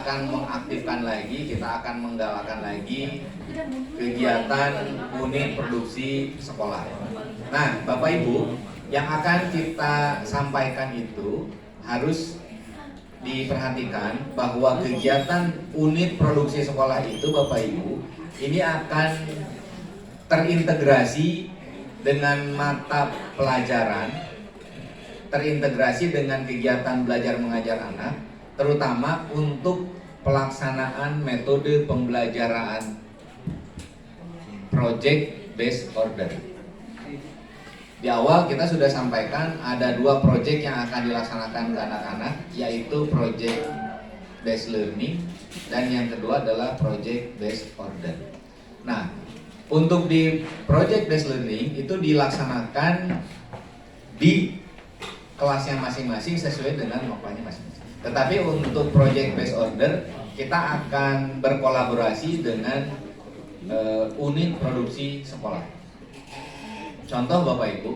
akan mengaktifkan lagi, kita akan menggalakkan lagi kegiatan unit produksi sekolah. Nah, Bapak Ibu, yang akan kita sampaikan itu harus diperhatikan bahwa kegiatan unit produksi sekolah itu, Bapak Ibu, ini akan terintegrasi dengan mata pelajaran, terintegrasi dengan kegiatan belajar mengajar anak, terutama untuk pelaksanaan metode pembelajaran project based order. Di awal kita sudah sampaikan ada 2 project yang akan dilaksanakan ke anak-anak, yaitu project based learning dan yang kedua adalah project based order. Nah, untuk di project based learning itu dilaksanakan di kelasnya masing-masing sesuai dengan waktunya masing-masing. Tetapi untuk project based order kita akan berkolaborasi dengan unit produksi sekolah. Contoh Bapak Ibu,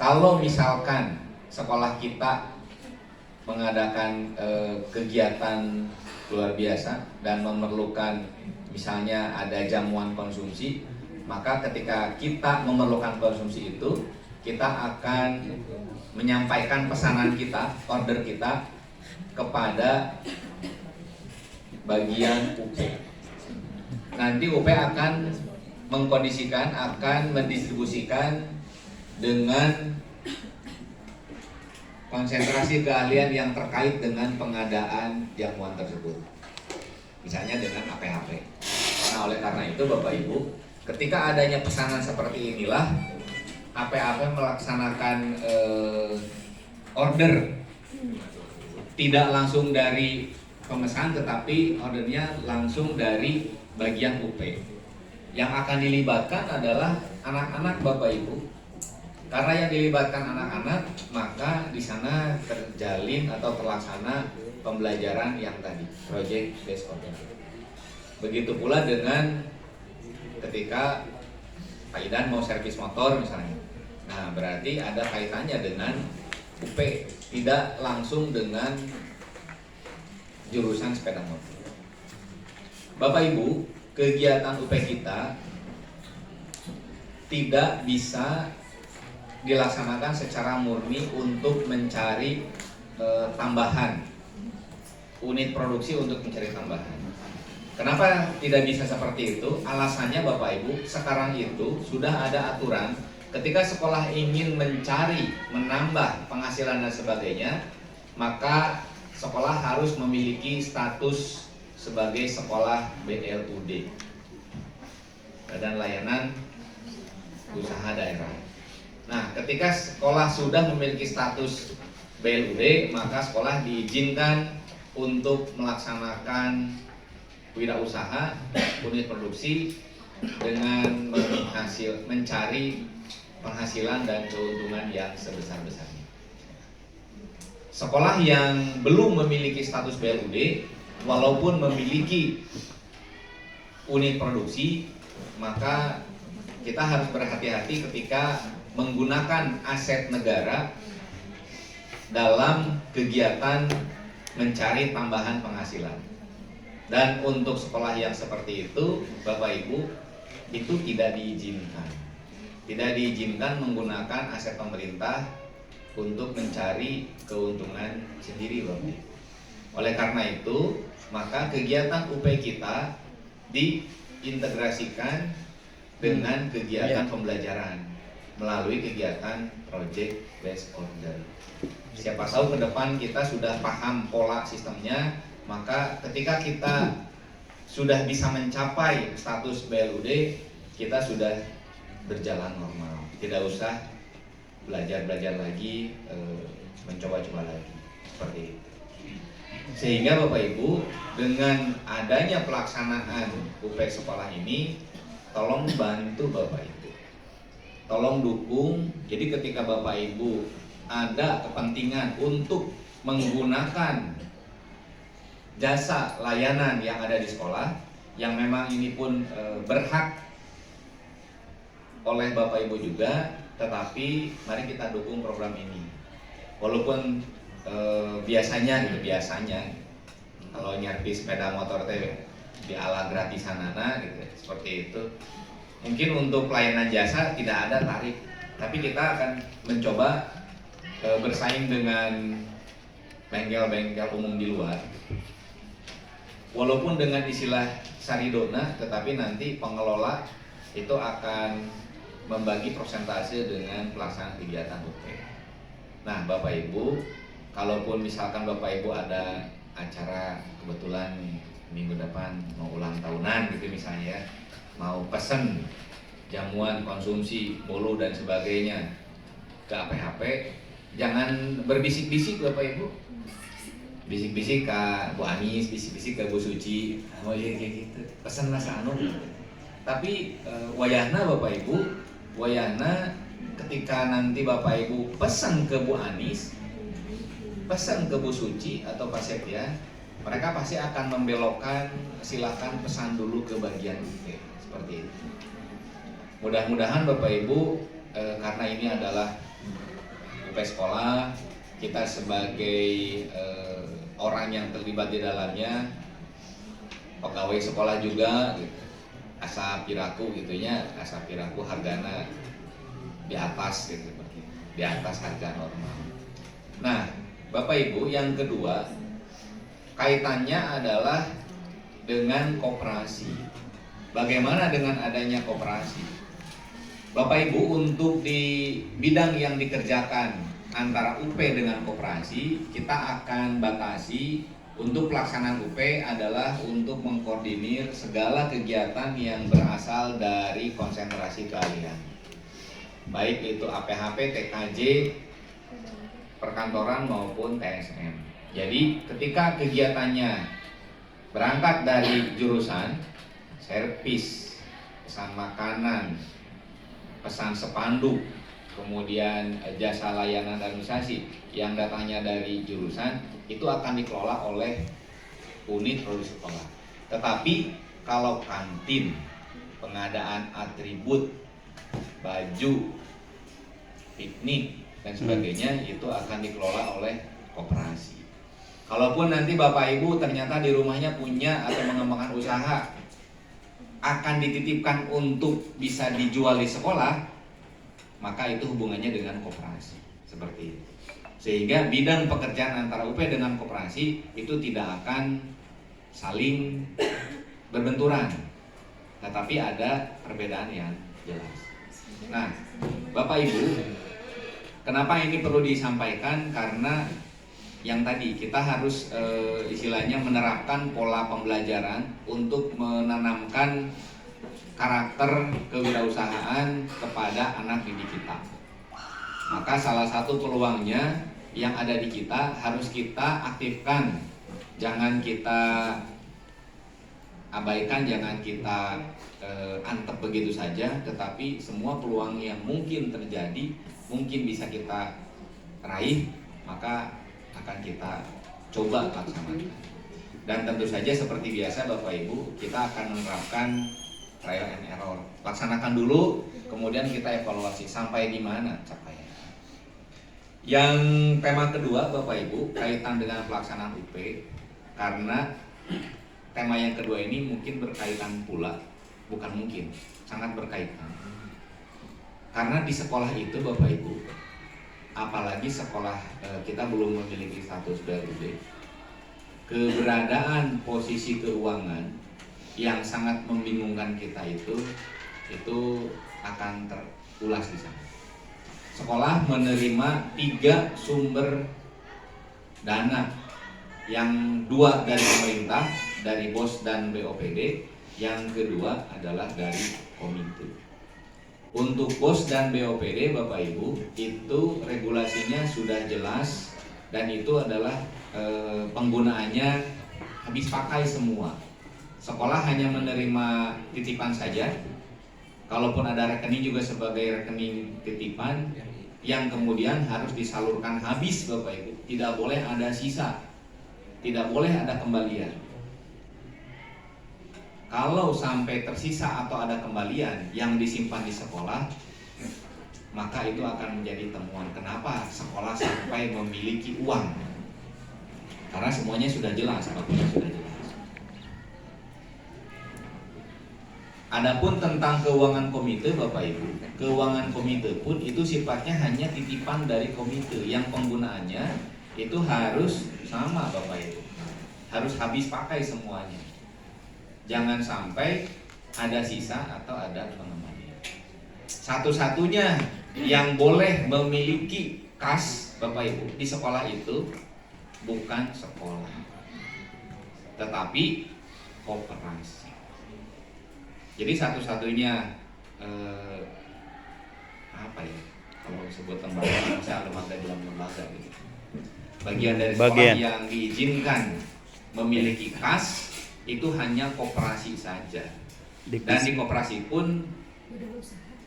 kalau misalkan sekolah kita mengadakan kegiatan luar biasa dan memerlukan misalnya ada jamuan konsumsi, maka ketika kita memerlukan konsumsi itu, kita akan menyampaikan pesanan kita, order kita kepada bagian UP. Nanti UP akan mengkondisikan, akan mendistribusikan dengan konsentrasi keahlian yang terkait dengan pengadaan jamuan tersebut, misalnya dengan APHP. Nah, oleh karena itu Bapak Ibu, ketika adanya pesanan seperti inilah APHP melaksanakan order tidak langsung dari pemesan, tetapi ordernya langsung dari bagian UP. Yang akan dilibatkan adalah anak-anak Bapak Ibu. Karena yang dilibatkan anak-anak, maka di sana terjalin atau terlaksana pembelajaran yang tadi, project based order. Begitu pula dengan ketika Pak Idan mau servis motor misalnya. Nah, berarti ada kaitannya dengan UP, tidak langsung dengan jurusan sepeda motor. Bapak Ibu, kegiatan UP kita tidak bisa dilaksanakan secara murni untuk mencari tambahan unit produksi untuk mencari tambahan. Kenapa tidak bisa seperti itu? Alasannya Bapak Ibu, sekarang itu sudah ada aturan ketika sekolah ingin mencari, menambah penghasilan dan sebagainya, maka sekolah harus memiliki status sebagai sekolah BLUD, Badan Layanan Usaha Daerah. Nah, ketika sekolah sudah memiliki status BLUD, maka sekolah diizinkan untuk melaksanakan wirausaha, unit produksi dengan mencari penghasilan dan keuntungan yang sebesar-besarnya. Sekolah yang belum memiliki status BLUD, walaupun memiliki unit produksi, maka kita harus berhati-hati ketika menggunakan aset negara dalam kegiatan mencari tambahan penghasilan. Dan untuk sekolah yang seperti itu, Bapak Ibu, itu tidak diizinkan. Tidak diizinkan menggunakan aset pemerintah untuk mencari keuntungan sendiri, Bapak Ibu. Oleh karena itu, maka kegiatan UP kita diintegrasikan dengan kegiatan pembelajaran melalui kegiatan project based order. Siapa tahu ke depan kita sudah paham pola sistemnya, maka ketika kita sudah bisa mencapai status BLUD, kita sudah berjalan normal, tidak usah belajar lagi, mencoba-coba lagi seperti itu. Sehingga Bapak Ibu, dengan adanya pelaksanaan UP sekolah ini, tolong bantu Bapak Ibu, tolong dukung. Jadi ketika Bapak Ibu ada kepentingan untuk menggunakan jasa layanan yang ada di sekolah, yang memang ini pun berhak oleh Bapak Ibu juga, tetapi mari kita dukung program ini. Walaupun biasanya kalau nyervis sepeda motor teh di ala gratisanana gitu, seperti itu. Mungkin untuk pelayanan jasa tidak ada tarif, tapi kita akan mencoba bersaing dengan bengkel-bengkel umum di luar. Walaupun dengan istilah saridona, tetapi nanti pengelola itu akan membagi persentase dengan pelaksanaan kegiatan UP. Nah, Bapak Ibu, kalaupun misalkan Bapak Ibu ada acara kebetulan minggu depan mau ulang tahunan gitu misalnya ya, mau pesen jamuan konsumsi, bolu dan sebagainya ke APHP, jangan berbisik-bisik Bapak Ibu. Bisik-bisik ke Bu Anis, bisik-bisik ke Bu Suci, oh iya kayak gitu, pesen lah anu. Tapi wayahna Bapak Ibu, wayahna ketika nanti Bapak Ibu pesan ke Bu Anis, pesan ke Bu Suci atau Pak Septia, mereka pasti akan membelokkan silakan pesan dulu ke bagian UP, seperti itu. Mudah-mudahan Bapak Ibu karena ini adalah UP sekolah, kita sebagai orang yang terlibat di dalamnya, pegawai sekolah juga gitu. Asa piraku gitunya, asa piraku hargana di atas gitu, seperti di atas harga normal. Nah, Bapak Ibu, yang kedua kaitannya adalah dengan koperasi. Bagaimana dengan adanya koperasi? Bapak Ibu, untuk di bidang yang dikerjakan antara UP dengan koperasi, kita akan batasi untuk pelaksanaan UP adalah untuk mengkoordinir segala kegiatan yang berasal dari konsentrasi keahlian, baik itu APHP, TKJ, perkantoran maupun TSM. Jadi ketika kegiatannya berangkat dari jurusan servis, pesan makanan, pesan spanduk, kemudian jasa layanan administrasi yang datangnya dari jurusan, itu akan dikelola oleh unit produksi sekolah. Tetapi kalau kantin, pengadaan atribut, baju, piknik dan sebagainya itu akan dikelola oleh koperasi. Kalaupun nanti Bapak Ibu ternyata di rumahnya punya atau mengembangkan usaha, akan dititipkan untuk bisa dijual di sekolah, maka itu hubungannya dengan koperasi, seperti itu. Sehingga bidang pekerjaan antara UP dengan koperasi itu tidak akan saling berbenturan, tetapi ada perbedaan yang jelas. Nah, Bapak Ibu, kenapa ini perlu disampaikan? Karena yang tadi kita harus istilahnya menerapkan pola pembelajaran untuk menanamkan karakter kewirausahaan kepada anak didik kita. Maka salah satu peluangnya yang ada di kita harus kita aktifkan. Jangan kita abaikan, jangan kita antep begitu saja, tetapi semua peluang yang mungkin terjadi, mungkin bisa kita raih, maka akan kita coba laksanakan. Dan tentu saja seperti biasa Bapak Ibu, kita akan menerapkan trial and error. Laksanakan dulu, kemudian kita evaluasi sampai di mana capaian. Yang tema kedua Bapak Ibu kaitan dengan pelaksanaan UP, karena tema yang kedua ini mungkin berkaitan pula, bukan mungkin, sangat berkaitan. Karena di sekolah itu Bapak Ibu, apalagi sekolah kita belum memiliki status BLUD, keberadaan posisi keuangan yang sangat membingungkan kita itu akan terulas di sana. Sekolah menerima 3 sumber dana, yang 2 dari pemerintah, dari BOS dan BOPD, yang kedua adalah dari komite. Untuk BOS dan BOPD Bapak Ibu, itu regulasinya sudah jelas dan itu adalah penggunaannya habis pakai semua. Sekolah hanya menerima titipan saja. Kalaupun ada rekening juga sebagai rekening titipan yang kemudian harus disalurkan habis Bapak Ibu. Tidak boleh ada sisa, tidak boleh ada kembalian. Kalau sampai tersisa atau ada kembalian yang disimpan di sekolah, maka itu akan menjadi temuan kenapa sekolah sampai memiliki uang. Karena semuanya sudah jelas, apapun sudah jelas. Adapun tentang keuangan komite, Bapak Ibu, keuangan komite pun itu sifatnya hanya titipan dari komite yang penggunaannya itu harus sama, Bapak Ibu. Harus habis pakai semuanya. Jangan sampai ada sisa atau ada pengembalian. Satu-satunya yang boleh memiliki kas, Bapak Ibu, di sekolah itu bukan sekolah, tetapi koperasi. Jadi satu-satunya apa ya, kalau disebut lembaga, saya lembaga dalam lembaga gitu. Bagian dari sekolah yang diizinkan memiliki kas itu hanya koperasi saja. Dan di koperasi pun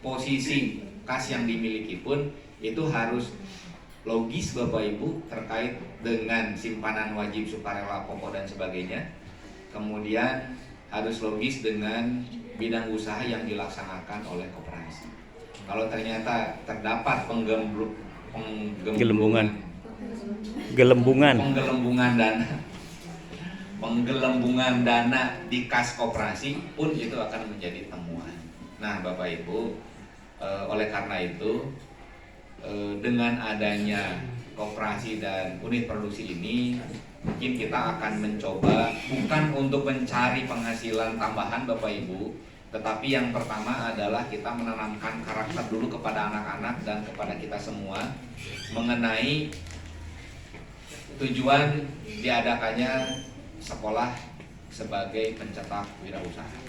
posisi kas yang dimiliki pun itu harus logis, Bapak Ibu, terkait dengan simpanan wajib, sukarela, pokok dan sebagainya. Kemudian harus logis dengan bidang usaha yang dilaksanakan oleh koperasi. Kalau ternyata terdapat penggelembungan dana di kas koperasi pun itu akan menjadi temuan. Nah, Bapak Ibu, oleh karena itu dengan adanya koperasi dan unit produksi ini, mungkin kita akan mencoba bukan untuk mencari penghasilan tambahan, Bapak Ibu, tetapi yang pertama adalah kita menanamkan karakter dulu kepada anak-anak dan kepada kita semua mengenai tujuan diadakannya sekolah sebagai pencetak wirausaha.